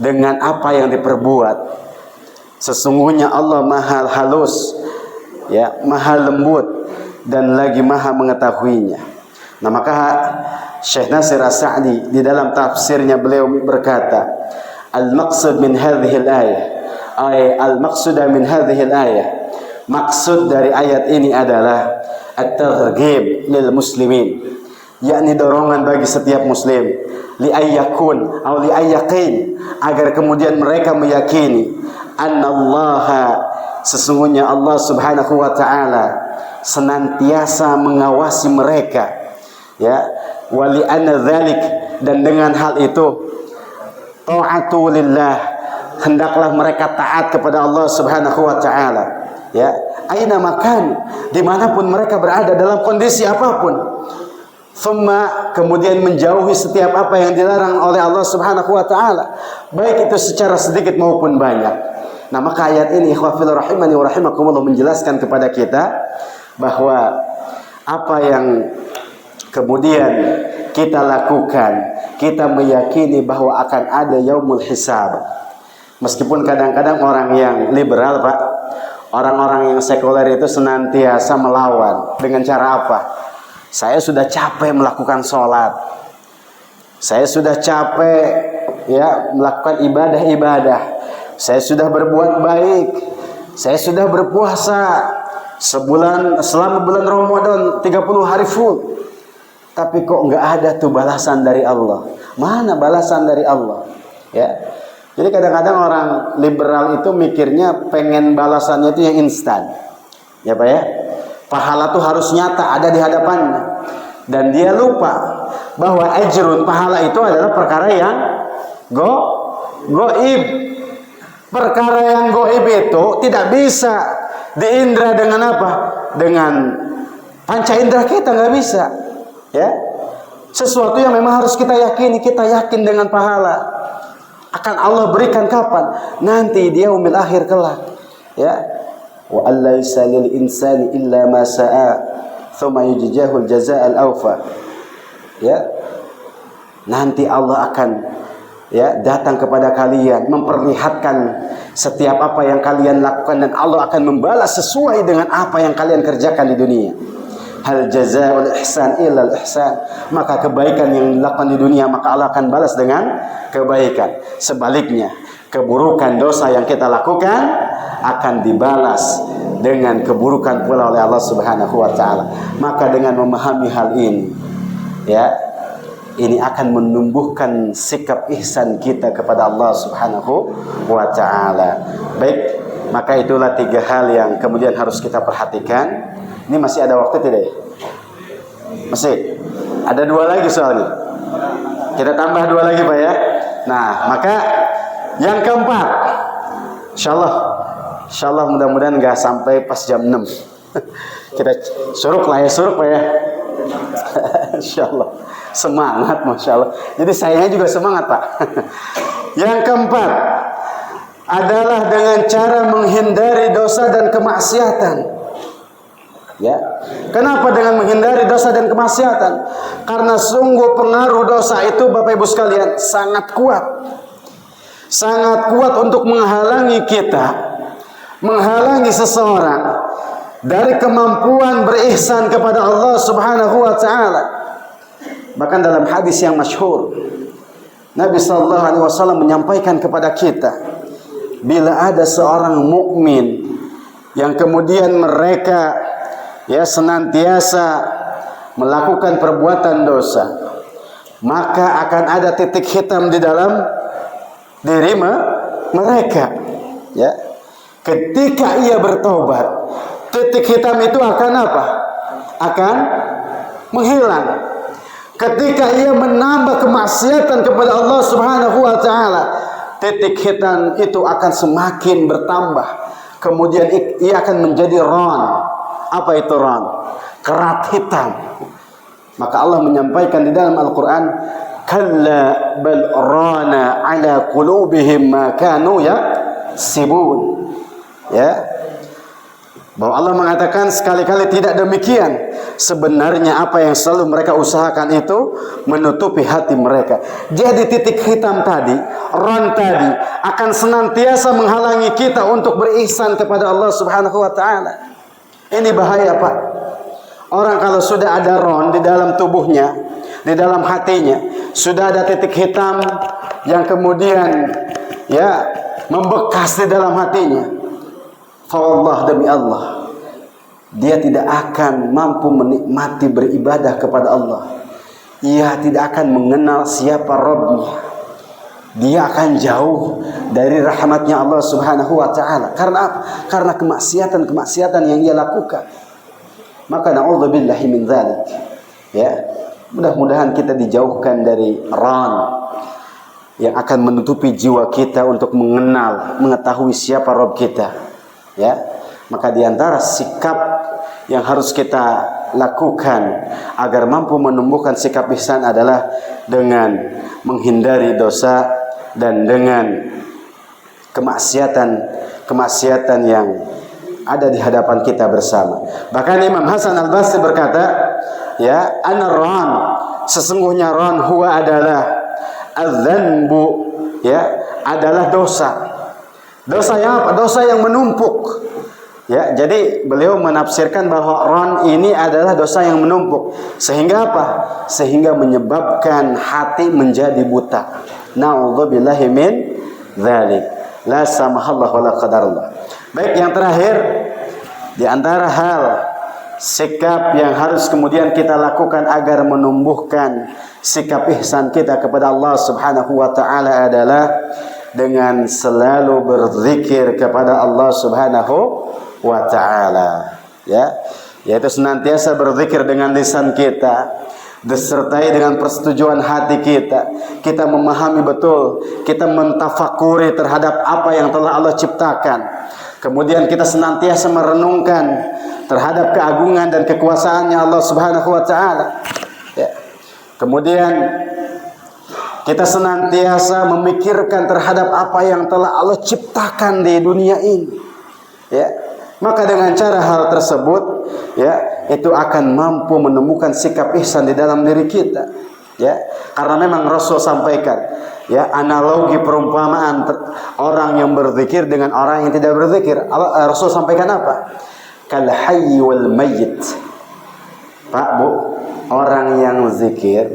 dengan apa yang diperbuat. Sesungguhnya Allah maha halus, maha lembut, dan lagi Maha mengetahuinya. Nah, maka Syekh Nasir As-Sa'di di dalam tafsirnya beliau berkata, al-maqsud min hadhihi al-ayah, ay al-maqsuda min hadhihi al-ayah, maksud dari ayat ini adalah at-targhib lil muslimin, yakni dorongan bagi setiap muslim, li ayyakun atau li ayyaqin, agar kemudian mereka meyakini annallaha, sesungguhnya Allah Subhanahu wa taala senantiasa mengawasi mereka, ya, wali anna dzalik, dan dengan hal itu ta'atu lillah, hendaklah mereka taat kepada Allah Subhanahu wa taala, ya, aina makan, dimanapun mereka berada dalam kondisi apapun. Thumma, kemudian menjauhi setiap apa yang dilarang oleh Allah Subhanahu wa taala, baik itu secara sedikit maupun banyak. Nah, maka ayat ini ikhwafil rahimani wa rahimakumullah menjelaskan kepada kita bahwa apa yang kemudian kita lakukan, kita meyakini bahwa akan ada yaumul hisab. Meskipun kadang-kadang orang yang liberal, Pak, orang-orang yang sekuler itu senantiasa melawan dengan cara apa? Saya sudah capek melakukan sholat, saya sudah capek, ya, melakukan ibadah-ibadah, saya sudah berbuat baik, saya sudah berpuasa selama bulan Ramadan 30 hari full, tapi kok nggak ada tuh balasan dari Allah. Mana balasan dari Allah? Ya, jadi kadang-kadang orang liberal itu mikirnya pengen balasannya itu yang instan, ya Pak ya. Pahala tuh harus nyata, ada di hadapannya. Dan dia lupa bahwa ajrun, pahala itu adalah perkara yang goib. Perkara yang goib itu tidak bisa diindra dengan apa? Dengan panca indera kita, nggak bisa. Ya, sesuatu yang memang harus kita yakini, kita yakin dengan pahala akan Allah berikan kapan? Nanti dia yaumil akhir kelak. Ya. Wa allaisa lil insani illa ma sa'a thumma yujzahul jazaa'al awfa. Ya, nanti Allah akan, ya, datang kepada kalian, memperlihatkan setiap apa yang kalian lakukan, dan Allah akan membalas sesuai dengan apa yang kalian kerjakan di dunia. Hal jazaa'ul ihsan illa al ihsan, maka kebaikan yang dilakukan di dunia maka Allah akan balas dengan kebaikan. Sebaliknya, keburukan dosa yang kita lakukan akan dibalas dengan keburukan pula oleh Allah Subhanahu wa taala. Maka dengan memahami hal ini, ya, ini akan menumbuhkan sikap ihsan kita kepada Allah Subhanahu wa taala. Baik, maka itulah 3 hal yang kemudian harus kita perhatikan. Ini masih ada waktu tidak ya? Masih. Ada 2 lagi soalnya. Kita tambah 2 lagi Pak ya. Nah, maka yang keempat, Insyaallah mudah-mudahan nggak sampai pas jam 6. Kita suruk lah ya, suruk Pak ya. Insyaallah. Semangat, Masya Allah. Jadi sayanya juga semangat Pak. Yang keempat adalah dengan cara menghindari dosa dan kemaksiatan. Ya. Kenapa dengan menghindari dosa dan kemaksiatan? Karena sungguh pengaruh dosa itu Bapak Ibu sekalian sangat kuat. Sangat kuat untuk menghalangi kita, menghalangi seseorang dari kemampuan berihsan kepada Allah Subhanahu wa taala. Bahkan dalam hadis yang masyhur, Nabi sallallahu alaihi wasallam menyampaikan kepada kita, bila ada seorang mukmin yang kemudian mereka, ya, senantiasa melakukan perbuatan dosa, maka akan ada titik hitam di dalam diri mereka, ya. Ketika ia bertobat, titik hitam itu akan apa? Akan menghilang. Ketika ia menambah kemaksiatan kepada Allah Subhanahu wa taala, titik hitam itu akan semakin bertambah. Kemudian ia akan menjadi ron. Apa itu ron? Kerat hitam. Maka Allah menyampaikan di dalam Al-Qur'an, kalla bal rana ala qulubihim ma kanu yaksibun. Ya, bahwa Allah mengatakan sekali-kali tidak demikian. Sebenarnya apa yang selalu mereka usahakan itu menutupi hati mereka. Jadi titik hitam tadi, ron tadi, akan senantiasa menghalangi kita untuk berihsan kepada Allah Subhanahu wa taala. Ini bahaya Pak. Orang kalau sudah ada ron di dalam tubuhnya, di dalam hatinya, sudah ada titik hitam yang kemudian ya membekas di dalam hatinya, fawallah, demi Allah, dia tidak akan mampu menikmati beribadah kepada Allah. Ia tidak akan mengenal siapa Rabbnya. Dia akan jauh dari rahmatnya Allah Subhanahu wa ta'ala. Karena apa? Karena kemaksiatan yang ia lakukan. Maka na'udzubillahi min dzalik. Ya, mudah-mudahan kita dijauhkan dari ran yang akan menutupi jiwa kita untuk mengetahui siapa Rabb kita. Ya, maka diantara sikap yang harus kita lakukan agar mampu menumbuhkan sikap ihsan adalah dengan menghindari dosa dan dengan kemaksiatan yang ada di hadapan kita bersama. Bahkan Imam Hasan Al-Basri berkata, ya, an-ran, sesungguhnya ran huwa adalah adzanbu, ya, adalah dosa. Dosa yang apa? Dosa yang menumpuk. Ya, jadi beliau menafsirkan bahwa ran ini adalah dosa yang menumpuk. Sehingga apa? Sehingga menyebabkan hati menjadi buta. Na'udzubillahi min dzalik. La samahallahu wa la qadarullah. Baik, yang terakhir di antara hal sikap yang harus kemudian kita lakukan agar menumbuhkan sikap ihsan kita kepada Allah Subhanahu wa taala adalah dengan selalu berzikir kepada Allah Subhanahu wa ta'ala, ya, yaitu senantiasa berzikir dengan lisan kita, disertai dengan persetujuan hati kita. Kita memahami betul, kita mentafakuri terhadap apa yang telah Allah ciptakan. Kemudian kita senantiasa merenungkan terhadap keagungan dan kekuasaannya Allah Subhanahu wa ta'ala, ya. Kemudian kita senantiasa memikirkan terhadap apa yang telah Allah ciptakan di dunia ini, ya. Maka dengan cara hal tersebut, ya, itu akan mampu menemukan sikap ihsan di dalam diri kita, ya. Karena memang Rasul sampaikan, ya, analogi perumpamaan orang yang berzikir dengan orang yang tidak berzikir. Rasul sampaikan apa? Kal hayy wal mayyit. Pak, Bu, orang yang zikir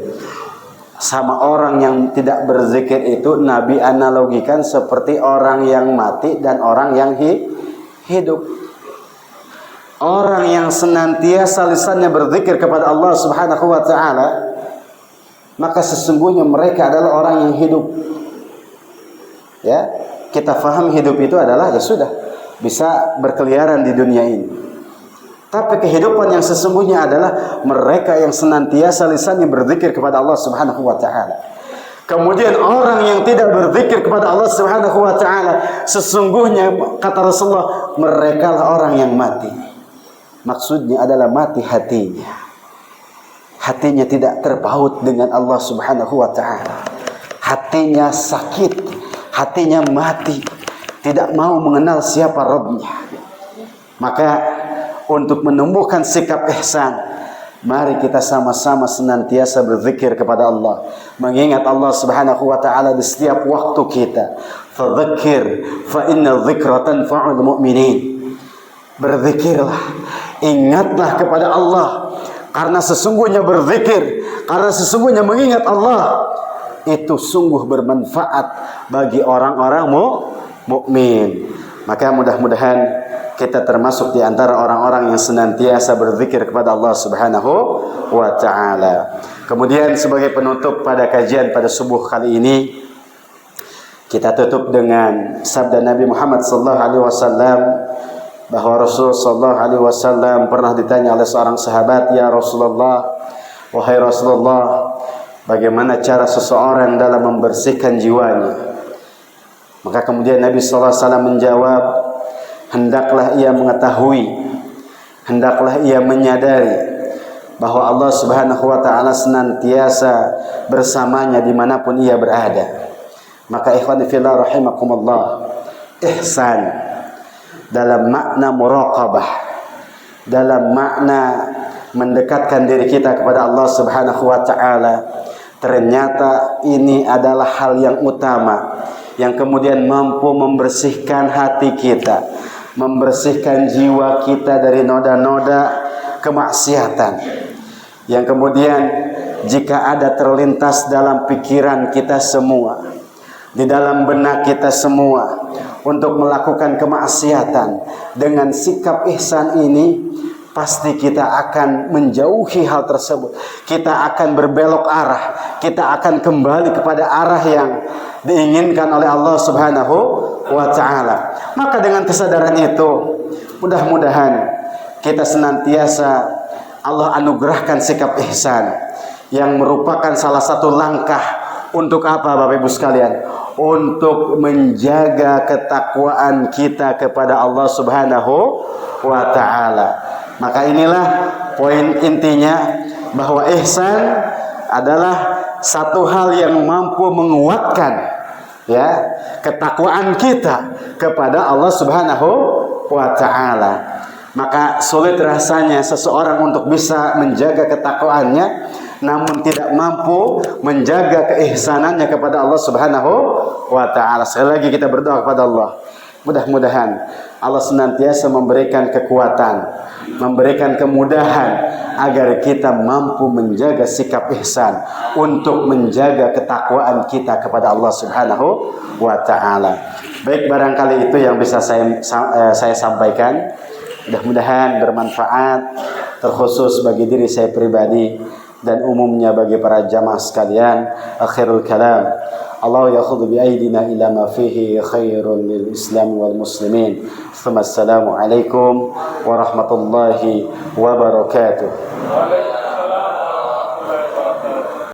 sama orang yang tidak berzikir itu Nabi analogikan seperti orang yang mati dan orang yang hidup. Orang yang senantiasa lisannya berzikir kepada Allah Subhanahu wa ta'ala, maka sesungguhnya mereka adalah orang yang hidup. Ya, kita faham hidup itu adalah, ya sudah, bisa berkeliaran di dunia ini. Tapi kehidupan yang sesungguhnya adalah mereka yang senantiasa lisannya berzikir kepada Allah Subhanahu wa ta'ala. Kemudian orang yang tidak berzikir kepada Allah Subhanahu wa ta'ala, sesungguhnya kata Rasulullah, mereka lah orang yang mati. Maksudnya adalah mati hatinya. Hatinya tidak terpaut dengan Allah Subhanahu wa ta'ala. Hatinya sakit, hatinya mati, tidak mau mengenal siapa Rabbnya. Maka untuk menumbuhkan sikap ihsan, mari kita sama-sama senantiasa berzikir kepada Allah, mengingat Allah Subhanahu wa ta'ala di setiap waktu kita. Fadzakir fa inna dzikra tanfa'ul mu'minin. Berzikirlah, ingatlah kepada Allah, karena sesungguhnya berzikir, karena sesungguhnya mengingat Allah itu sungguh bermanfaat bagi orang-orang mukmin. Maka mudah-mudahan kita termasuk di antara orang-orang yang senantiasa berzikir kepada Allah Subhanahu wa ta'ala. Kemudian sebagai penutup pada kajian pada subuh kali ini, kita tutup dengan sabda Nabi Muhammad sallallahu alaihi wasallam, bahwa Rasul sallallahu alaihi wasallam pernah ditanya oleh seorang sahabat, "Ya Rasulullah, wahai Rasulullah, bagaimana cara seseorang dalam membersihkan jiwanya?" Maka kemudian Nabi sallallahu alaihi wasallam menjawab, "Hendaklah ia mengetahui, hendaklah ia menyadari bahwa Allah Subhanahu wa ta'ala senantiasa bersamanya dimanapun ia berada." Maka ikhwani fillah rahimakumullah, ihsan dalam makna muraqabah, dalam makna mendekatkan diri kita kepada Allah Subhanahu wa ta'ala, ternyata ini adalah hal yang utama yang kemudian mampu membersihkan hati kita, membersihkan jiwa kita dari noda-noda, kemaksiatan. Yang kemudian jika ada terlintas dalam pikiran kita semua, di dalam benak kita semua untuk melakukan kemaksiatan, dengan sikap ihsan ini pasti kita akan menjauhi hal tersebut. Kita akan berbelok arah, kita akan kembali kepada arah yang diinginkan oleh Allah Subhanahu wa ta'ala. Maka dengan kesadaran itu, mudah-mudahan kita senantiasa Allah anugerahkan sikap ihsan yang merupakan salah satu langkah untuk apa Bapak Ibu sekalian? Untuk menjaga ketakwaan kita kepada Allah Subhanahu wa ta'ala. Maka inilah poin intinya, bahwa ihsan adalah satu hal yang mampu menguatkan ya ketakwaan kita kepada Allah Subhanahu wa ta'ala. Maka sulit rasanya seseorang untuk bisa menjaga ketakwaannya namun tidak mampu menjaga keihsanannya kepada Allah Subhanahu wa ta'ala. Sekali lagi kita berdoa kepada Allah, mudah-mudahan Allah senantiasa memberikan kekuatan, memberikan kemudahan agar kita mampu menjaga sikap ihsan untuk menjaga ketakwaan kita kepada Allah Subhanahu wa ta'ala. Baik, barangkali itu yang bisa saya sampaikan. Mudah-mudahan bermanfaat, terkhusus bagi diri saya pribadi dan umumnya bagi para jamaah sekalian. Akhirul kalam, Allah yakhudhu bi aidina ila ma fihi khairun lil Islam wal muslimin. Assalamualaikum warahmatullahi wabarakatuh.